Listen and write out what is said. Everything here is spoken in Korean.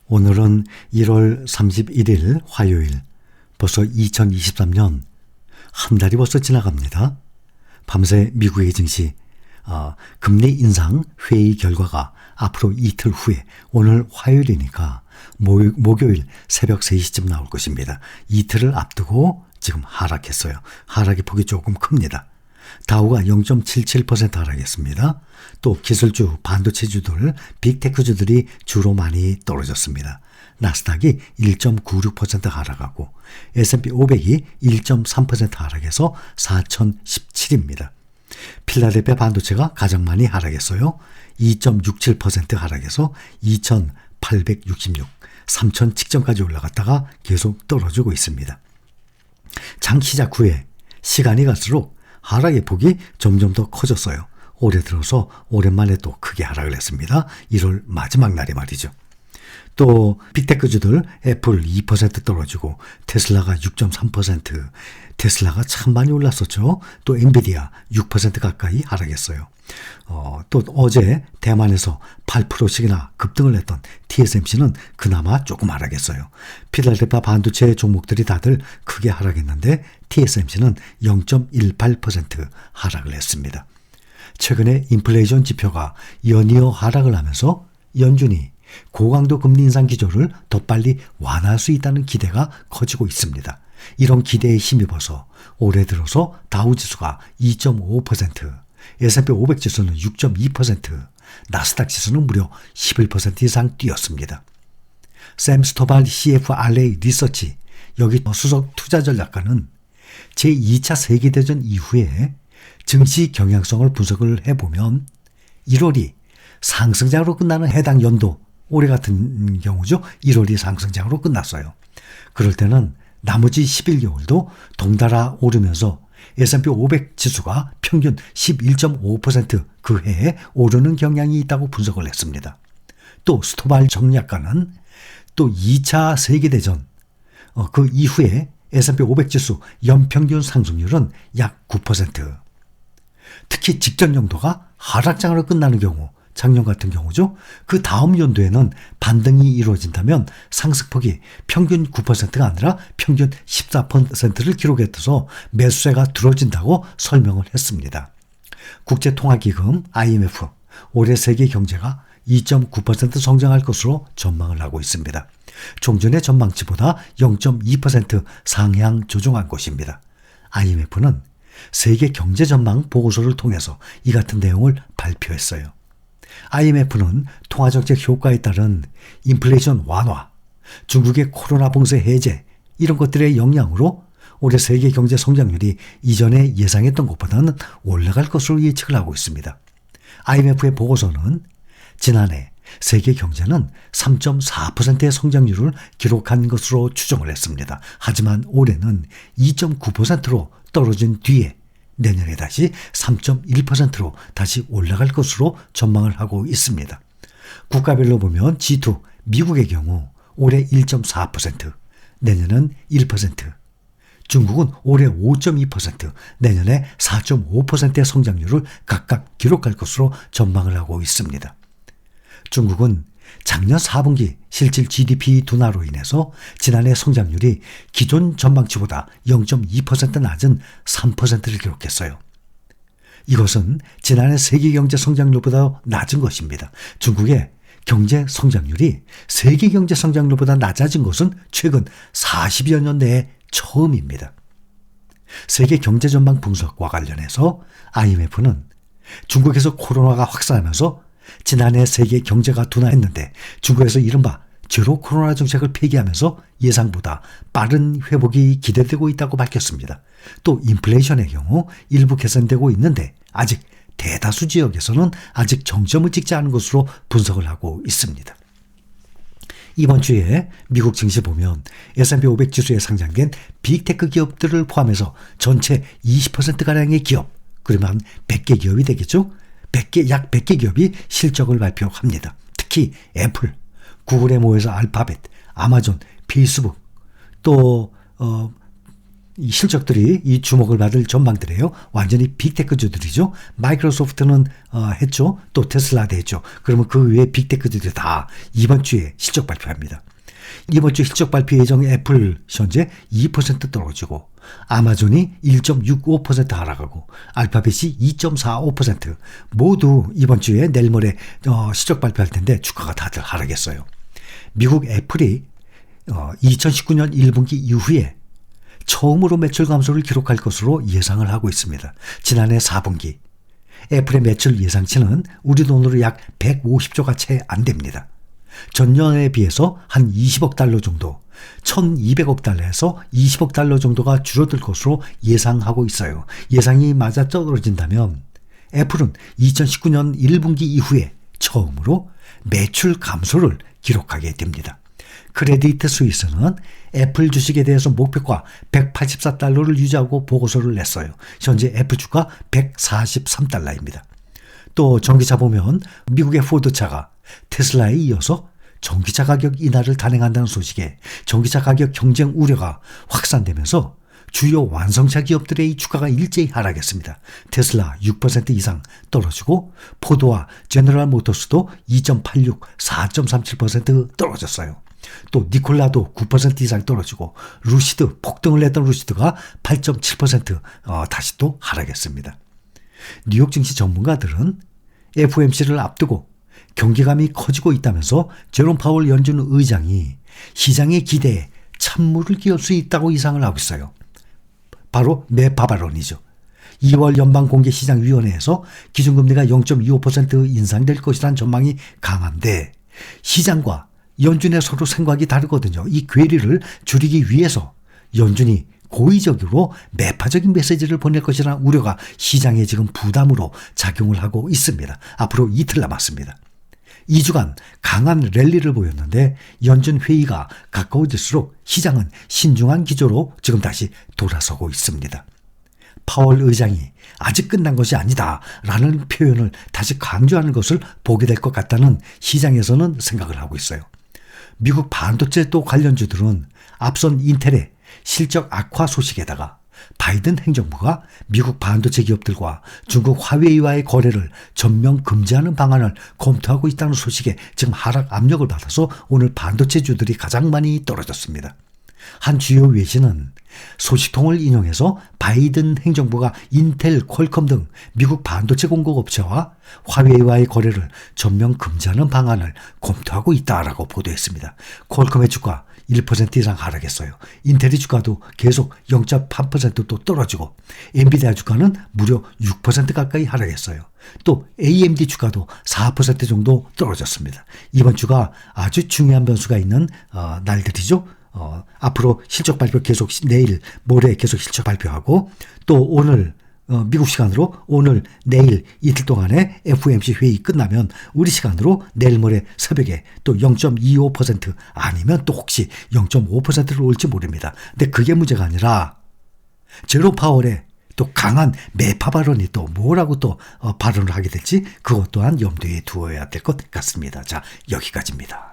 오늘은 1월 31일 화요일, 벌써 2023년 한 달이 벌써 지나갑니다. 밤새 미국의 증시 금리 인상 회의 결과가 앞으로 이틀 후에 오늘 화요일이니까 목요일 새벽 3시쯤 나올 것입니다. 이틀을 앞두고 지금 하락했어요. 하락의 폭이 조금 큽니다. 다우가 0.77% 하락했습니다. 또 기술주, 반도체주들, 빅테크주들이 주로 많이 떨어졌습니다. 나스닥이 1.96% 하락하고 S&P 500이 1.3% 하락해서 4017입니다. 필라델피아 반도체가 가장 많이 하락했어요. 2.67% 하락해서 2866, 3000 직전까지 올라갔다가 계속 떨어지고 있습니다. 장 시작 후에 시간이 갈수록 하락의 폭이 점점 더 커졌어요. 올해 들어서 오랜만에 또 크게 하락을 했습니다. 1월 마지막 날이 말이죠. 또 빅테크주들 애플 2% 떨어지고 테슬라가 6.3%, 테슬라가 참 많이 올랐었죠. 또 엔비디아 6% 가까이 하락했어요. 또 어제 대만에서 8%씩이나 급등을 했던 TSMC는 그나마 조금 하락했어요. 필라델피아 반도체 종목들이 다들 크게 하락했는데 TSMC는 0.18% 하락을 했습니다. 최근에 인플레이션 지표가 연이어 하락을 하면서 연준이 고강도 금리 인상 기조를 더 빨리 완화할 수 있다는 기대가 커지고 있습니다. 이런 기대에 힘입어서 올해 들어서 다우지수가 2.5%, S&P 500 지수는 6.2%, 나스닥 지수는 무려 11% 이상 뛰었습니다. 샘 스토발 CFRA 리서치, 여기 수석 투자 전략가는 제2차 세계대전 이후에 증시 경향성을 분석을 해보면 1월이 상승장으로 끝나는 해당 연도, 올해 같은 경우죠. 1월이 상승장으로 끝났어요. 그럴 때는 나머지 11개월도 덩달아 오르면서 S&P 500 지수가 평균 11.5% 그 해에 오르는 경향이 있다고 분석을 했습니다. 또 스토발 전략가는 또 2차 세계대전 그 이후에 S&P 500 지수 연평균 상승률은 약 9%. 특히 직전 연도가 하락장으로 끝나는 경우, 작년 같은 경우죠. 그 다음 연도에는 반등이 이루어진다면 상승폭이 평균 9%가 아니라 평균 14%를 기록해서 매수세가 들어진다고 설명을 했습니다. 국제통화기금 IMF 올해 세계 경제가 2.9% 성장할 것으로 전망을 하고 있습니다. 종전의 전망치보다 0.2% 상향 조정한 것입니다. IMF는 세계 경제 전망 보고서를 통해서 이 같은 내용을 발표했어요. IMF는 통화정책 효과에 따른 인플레이션 완화, 중국의 코로나 봉쇄 해제 이런 것들의 영향으로 올해 세계 경제 성장률이 이전에 예상했던 것보다는 올라갈 것으로 예측을 하고 있습니다. IMF의 보고서는 지난해 세계 경제는 3.4%의 성장률을 기록한 것으로 추정을 했습니다. 하지만 올해는 2.9%로 떨어진 뒤에 내년에 다시 3.1%로 다시 올라갈 것으로 전망을 하고 있습니다. 국가별로 보면 G2, 미국의 경우 올해 1.4%, 내년은 1%, 중국은 올해 5.2%, 내년에 4.5%의 성장률을 각각 기록할 것으로 전망을 하고 있습니다. 중국은 작년 4분기 실질 GDP 둔화로 인해서 지난해 성장률이 기존 전망치보다 0.2% 낮은 3%를 기록했어요. 이것은 지난해 세계 경제 성장률보다 낮은 것입니다. 중국의 경제 성장률이 세계 경제 성장률보다 낮아진 것은 최근 40여 년 내에 처음입니다. 세계 경제 전망 분석과 관련해서 IMF는 중국에서 코로나가 확산하면서 지난해 세계 경제가 둔화했는데 중국에서 이른바 제로 코로나 정책을 폐기하면서 예상보다 빠른 회복이 기대되고 있다고 밝혔습니다. 또 인플레이션의 경우 일부 개선되고 있는데 아직 대다수 지역에서는 아직 정점을 찍지 않은 것으로 분석을 하고 있습니다. 이번 주에 미국 증시 보면 S&P 500 지수에 상장된 빅테크 기업들을 포함해서 전체 20%가량의 기업, 그러면 100개 기업이 되겠죠? 약 100개 기업이 실적을 발표합니다. 특히 애플, 구글에 모여서 알파벳, 아마존, 페이스북, 또 이 실적들이 이 주목을 받을 전망들이에요. 완전히 빅테크주들이죠. 마이크로소프트는 했죠. 또 테슬라도 했죠. 그러면 그 외에 빅테크주들이 다 이번 주에 실적 발표합니다. 이번 주 실적 발표 예정 애플 현재 2% 떨어지고 아마존이 1.65% 하락하고 알파벳이 2.45% 모두 이번 주에 내일 모레 실적 발표할 텐데 주가가 다들 하락했어요. 미국 애플이 2019년 1분기 이후에 처음으로 매출 감소를 기록할 것으로 예상을 하고 있습니다. 지난해 4분기 애플의 매출 예상치는 우리 돈으로 약 150조가 채 안 됩니다. 전년에 비해서 한 20억 달러 정도, 1200억 달러에서 20억 달러 정도가 줄어들 것으로 예상하고 있어요. 예상이 맞아 떨어진다면 애플은 2019년 1분기 이후에 처음으로 매출 감소를 기록하게 됩니다. 크레디트 스위스는 애플 주식에 대해서 목표가 184달러를 유지하고 보고서를 냈어요. 현재 애플 주가 143달러입니다. 또 전기차 보면 미국의 포드차가 테슬라에 이어서 전기차 가격 인하를 단행한다는 소식에 전기차 가격 경쟁 우려가 확산되면서 주요 완성차 기업들의 주가가 일제히 하락했습니다. 테슬라 6% 이상 떨어지고 포드와 제너럴 모터스도 2.86, 4.37% 떨어졌어요. 또 니콜라도 9% 이상 떨어지고 루시드, 폭등을 했던 루시드가 8.7% 다시 또 하락했습니다. 뉴욕 증시 전문가들은 FOMC를 앞두고 경기감이 커지고 있다면서 제롬 파월 연준 의장이 시장의 기대에 찬물을 끼울 수 있다고 예상을 하고 있어요. 바로 매파 발언이죠. 2월 연방공개시장위원회에서 기준금리가 0.25% 인상될 것이라는 전망이 강한데 시장과 연준의 서로 생각이 다르거든요. 이 괴리를 줄이기 위해서 연준이 고의적으로 매파적인 메시지를 보낼 것이라는 우려가 시장에 지금 부담으로 작용을 하고 있습니다. 앞으로 이틀 남았습니다. 2주간 강한 랠리를 보였는데 연준 회의가 가까워질수록 시장은 신중한 기조로 지금 다시 돌아서고 있습니다. 파월 의장이 아직 끝난 것이 아니다라는 표현을 다시 강조하는 것을 보게 될 것 같다는 시장에서는 생각을 하고 있어요. 미국 반도체 또 관련주들은 앞선 인텔의 실적 악화 소식에다가 바이든 행정부가 미국 반도체 기업들과 중국 화웨이와의 거래를 전면 금지하는 방안을 검토하고 있다는 소식에 지금 하락 압력을 받아서 오늘 반도체주들이 가장 많이 떨어졌습니다. 한 주요 외신은 소식통을 인용해서 바이든 행정부가 인텔, 퀄컴 등 미국 반도체 공급업체와 화웨이와의 거래를 전면 금지하는 방안을 검토하고 있다라고 보도했습니다. 퀄컴의 주가 1% 이상 하락했어요. 인텔의 주가도 계속 0.8%또 떨어지고 엔비디아 주가는 무려 6% 가까이 하락했어요. 또 AMD 주가도 4% 정도 떨어졌습니다. 이번 주가 아주 중요한 변수가 있는 날들이죠. 앞으로 실적 발표 계속 내일 모레 계속 실적 발표하고 또 오늘 미국 시간으로 오늘 내일 이틀 동안의 FOMC 회의 끝나면 우리 시간으로 내일 모레 새벽에 또 0.25% 아니면 또 혹시 0.5%를 올지 모릅니다. 근데 그게 문제가 아니라 제롬 파월의 또 강한 매파 발언이 또 뭐라고 또 발언을 하게 될지 그것 또한 염두에 두어야 될 것 같습니다. 자, 여기까지입니다.